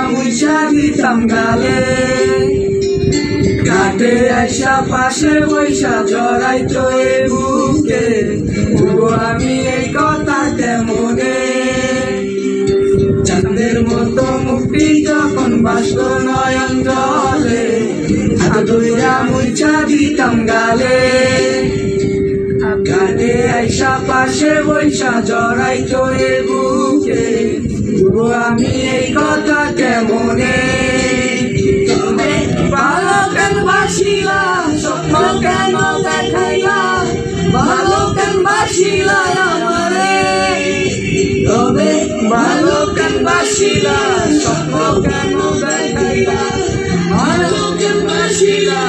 মুইসা দিতাম গালে ঘাটে আইসা পাশে বৈশা জড়াইতো এ বুকে বলবো আমি এই কথা কেমনে চাঁদের মতো মুক্তি যখন বাসত নয়ন জলে হাত ধইরা মুইসা দিতাম গালে ঘাটে আইসা পাশে বৈশা জড়াইতো এ বুকে বলবো আমি এই কথা কেমনে ভালো কেন বাসিলা স্বপ্ন কেন দেখাইলা ভালো কেন বাসিলা আমারে তবে ভালো কেন বাসিলা স্বপ্ন কেন দেখাইলা ভালো কেন বাসিলা